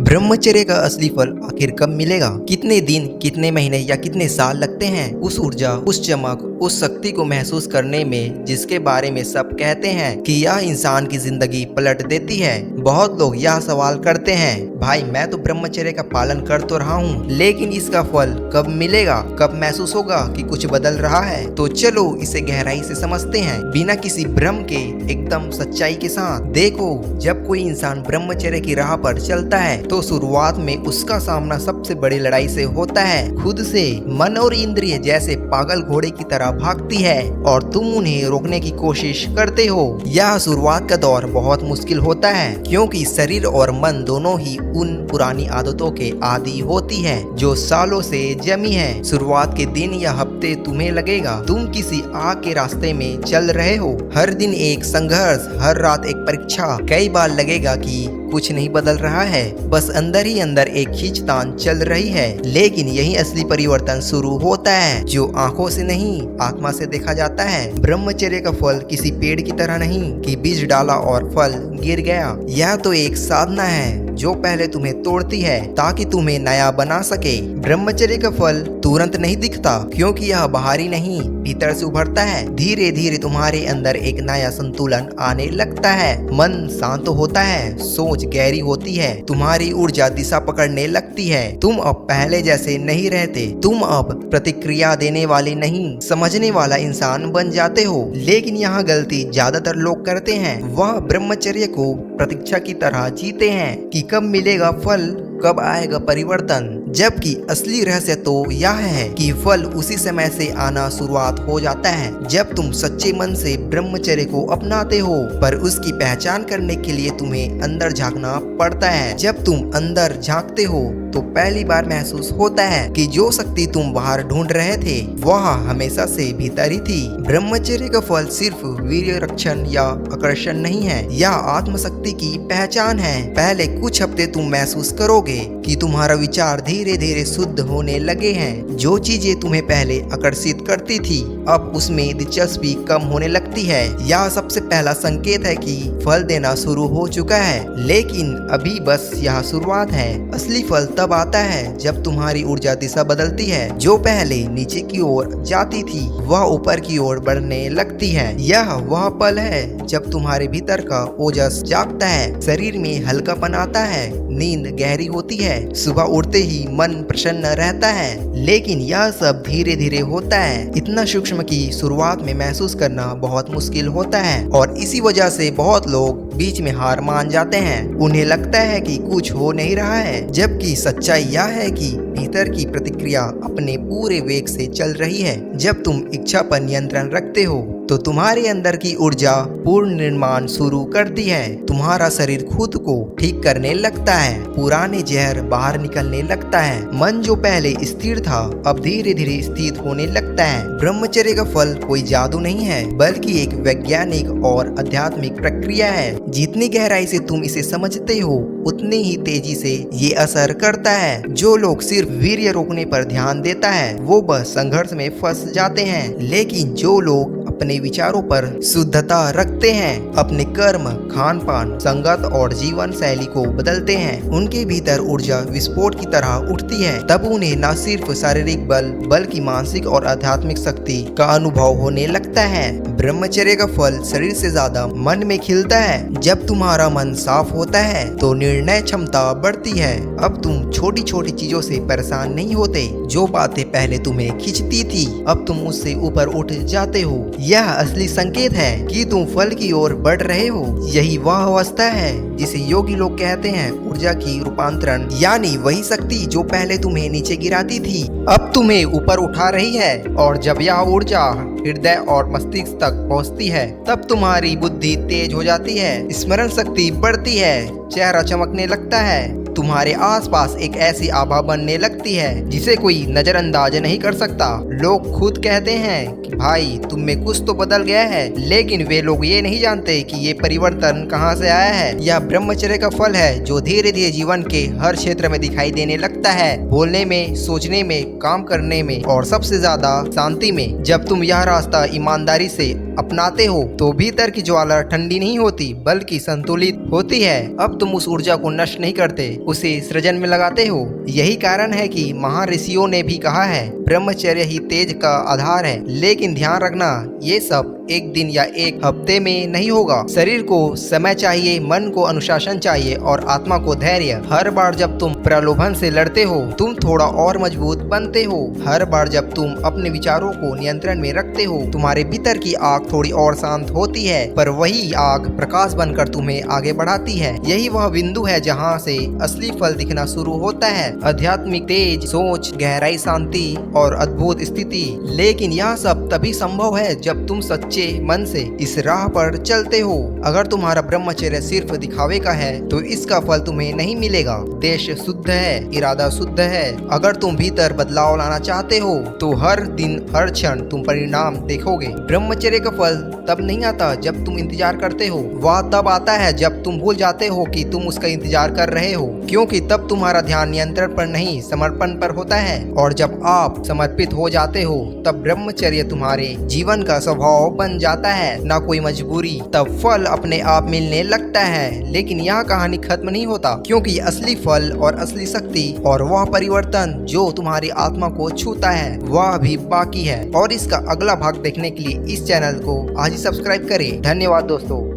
ब्रह्मचर्य का असली फल आखिर कब मिलेगा? कितने दिन, कितने महीने या कितने साल लगते हैं उस ऊर्जा, उस चमक, उस शक्ति को महसूस करने में जिसके बारे में सब कहते हैं कि यह इंसान की जिंदगी पलट देती है। बहुत लोग यह सवाल करते हैं, भाई मैं तो ब्रह्मचर्य का पालन कर तो रहा हूँ, लेकिन इसका फल कब मिलेगा? कब महसूस होगा कि कुछ बदल रहा है? तो चलो इसे गहराई से समझते हैं, बिना किसी भ्रम के, एकदम सच्चाई के साथ। देखो, जब कोई इंसान ब्रह्मचर्य की राह पर चलता है तो शुरुआत में उसका सामना सबसे बड़ी लड़ाई से होता है, खुद से। मन और इंद्रिय जैसे पागल घोड़े की तरह भागती है और तुम उन्हें रोकने की कोशिश करते हो। यह शुरुआत का दौर बहुत मुश्किल होता है, क्योंकि शरीर और मन दोनों ही उन पुरानी आदतों के आदी होती है जो सालों से जमी है। शुरुआत के दिन या हफ्ते तुम्हें लगेगा तुम किसी आग के रास्ते में चल रहे हो, हर दिन एक संघर्ष, हर रात एक परीक्षा। कई बार लगेगा कि कुछ नहीं बदल रहा है, बस अंदर ही अंदर एक खींचतान चल रही है। लेकिन यही असली परिवर्तन शुरू होता है, जो आंखों से नहीं, आत्मा से देखा जाता है। ब्रह्मचर्य का फल किसी पेड़ की तरह नहीं कि बीज डाला और फल गिर गया। यह तो एक साधना है जो पहले तुम्हें तोड़ती है ताकि तुम्हें नया बना सके। ब्रह्मचर्य का फल तुरंत नहीं दिखता, क्योंकि यह बाहरी नहीं, भीतर से उभरता है। धीरे धीरे तुम्हारे अंदर एक नया संतुलन आने लगता है, मन शांत होता है, सोच गहरी होती है, तुम्हारी ऊर्जा दिशा पकड़ने लगती है। तुम अब पहले जैसे नहीं रहते, तुम अब प्रतिक्रिया देने वाले नहीं, समझने वाला इंसान बन जाते हो। लेकिन यहाँ गलती ज्यादातर लोग करते हैं, वह ब्रह्मचर्य को प्रतीक्षा की तरह जीते हैं कि कब मिलेगा फल, कब आएगा परिवर्तन। जबकि असली रहस्य तो यह है कि फल उसी समय से आना शुरुआत हो जाता है जब तुम सच्चे मन से ब्रह्मचर्य को अपनाते हो। पर उसकी पहचान करने के लिए तुम्हें अंदर झांकना पड़ता है। जब तुम अंदर झांकते हो तो पहली बार महसूस होता है कि जो शक्ति तुम बाहर ढूंढ रहे थे वह हमेशा से भीतर ही थी। ब्रह्मचर्य का फल सिर्फ वीर्य रक्षण या आकर्षण नहीं है, यह आत्मशक्ति की पहचान है। पहले कुछ हफ्ते तुम महसूस करोगे कि तुम्हारा विचार धीरे धीरे शुद्ध होने लगे हैं। जो चीजें तुम्हें पहले आकर्षित करती थी अब उसमें दिलचस्पी कम होने लगती है। यह सबसे पहला संकेत है कि फल देना शुरू हो चुका है। लेकिन अभी बस यह शुरुआत है। असली फल तब आता है जब तुम्हारी ऊर्जा दिशा बदलती है। जो पहले नीचे की ओर जाती थी वह ऊपर की ओर बढ़ने लगती है। यह वह पल है जब तुम्हारे भीतर का ओजस जागता है, शरीर में हल्कापन आता है, नींद गहरी होती है, सुबह उठते ही मन प्रसन्न रहता है। लेकिन यह सब धीरे धीरे होता है, इतना सूक्ष्म कि शुरुआत में महसूस करना बहुत मुश्किल होता है। और इसी वजह से बहुत लोग बीच में हार मान जाते हैं। उन्हें लगता है कि कुछ हो नहीं रहा है, जबकि सच्चाई यह है कि भीतर की प्रतिक्रिया अपने पूरे वेग से चल रही है। जब तुम इच्छा पर नियंत्रण रखते हो तो तुम्हारे अंदर की ऊर्जा पूर्ण निर्माण शुरू करती है। तुम्हारा शरीर खुद को ठीक करने लगता है, पुराने जहर बाहर निकलने लगता है। मन जो पहले स्थिर था अब धीरे धीरे स्थित होने लगता है। ब्रह्मचर्य का फल कोई जादू नहीं है, बल्कि एक वैज्ञानिक और आध्यात्मिक प्रक्रिया है। जितनी गहराई से तुम इसे समझते हो उतनी ही तेजी से ये असर करता है। जो लोग सिर्फ वीर्य रोकने पर ध्यान देता है वो बस संघर्ष में फंस जाते हैं। लेकिन जो लोग अपने विचारों पर शुद्धता रखते हैं, अपने कर्म, खान पान, संगत और जीवन शैली को बदलते हैं, उनके भीतर ऊर्जा विस्फोट की तरह उठती है। तब उन्हें न सिर्फ शारीरिक बल बल्कि मानसिक और आध्यात्मिक शक्ति का अनुभव होने लगता है। ब्रह्मचर्य का फल शरीर से ज्यादा मन में खिलता है। जब तुम्हारा मन साफ होता है तो निर्णय क्षमता बढ़ती है। अब तुम छोटी छोटी चीजों से परेशान नहीं होते। जो बातें पहले तुम्हें खींचती थी अब तुम उससे ऊपर उठ जाते हो। यह असली संकेत है कि तुम फल की ओर बढ़ रहे हो। यही वह अवस्था है जिसे योगी लोग कहते हैं ऊर्जा की रूपांतरण, यानी वही शक्ति जो पहले तुम्हें नीचे गिराती थी अब तुम्हें ऊपर उठा रही है। और जब यह ऊर्जा हृदय और मस्तिष्क तक पहुंचती है तब तुम्हारी बुद्धि तेज हो जाती है, स्मरण शक्ति बढ़ती है, चेहरा चमकने लगता है, तुम्हारे आसपास एक ऐसी आभा बनने लगती है जिसे कोई नजरअंदाज नहीं कर सकता। लोग खुद कहते हैं कि भाई तुम में कुछ तो बदल गया है, लेकिन वे लोग ये नहीं जानते कि ये परिवर्तन कहाँ से आया है। यह ब्रह्मचर्य का फल है जो धीरे धीरे जीवन के हर क्षेत्र में दिखाई देने लगता है, बोलने में, सोचने में, काम करने में और सबसे ज्यादा शांति में। जब तुम यह रास्ता ईमानदारी से अपनाते हो तो भीतर की ज्वाला ठंडी नहीं होती बल्कि संतुलित होती है। अब तुम उस ऊर्जा को नष्ट नहीं करते उसे सृजन में लगाते हो। यही कारण है कि महर्षियों ने भी कहा है ब्रह्मचर्य ही तेज का आधार है। लेकिन ध्यान रखना, ये सब एक दिन या एक हफ्ते में नहीं होगा। शरीर को समय चाहिए, मन को अनुशासन चाहिए और आत्मा को धैर्य। हर बार जब तुम प्रलोभन से लड़ते हो तुम थोड़ा और मजबूत बनते हो। हर बार जब तुम अपने विचारों को नियंत्रण में रखते हो तुम्हारे भीतर की आग थोड़ी और शांत होती है, पर वही आग प्रकाश बनकर तुम्हें आगे बढ़ाती है। यही वह बिंदु है जहाँ से असली फल दिखना शुरू होता है। आध्यात्मिक तेज, सोच, गहराई, शांति और अद्भुत स्थिति। लेकिन यह सब तभी संभव है जब तुम सच्चे मन से इस राह पर चलते हो। अगर तुम्हारा ब्रह्मचर्य सिर्फ दिखावे का है तो इसका फल तुम्हें नहीं मिलेगा। उद्देश्य शुद्ध है, इरादा शुद्ध है। अगर तुम भीतर बदलाव लाना चाहते हो तो हर दिन हर क्षण तुम परिणाम देखोगे। ब्रह्मचर्य का फल तब नहीं आता जब तुम इंतजार करते हो, वह तब आता है जब तुम भूल जाते हो कि तुम उसका इंतजार कर रहे हो, क्योंकि तब तुम्हारा ध्यान नियंत्रण पर नहीं समर्पण पर होता है। और जब आप समर्पित हो जाते हो तब ब्रह्मचर्य तुम्हारे जीवन का स्वभाव बन जाता है, ना कोई मजबूरी। तब फल अपने आप मिलने लगता है। लेकिन यह कहानी खत्म नहीं होता, क्योंकि असली फल और असली शक्ति और वह परिवर्तन जो तुम्हारी आत्मा को छूता है वह भी बाकी है। और इसका अगला भाग देखने के लिए इस चैनल को आज ही सब्सक्राइब करें। धन्यवाद दोस्तों।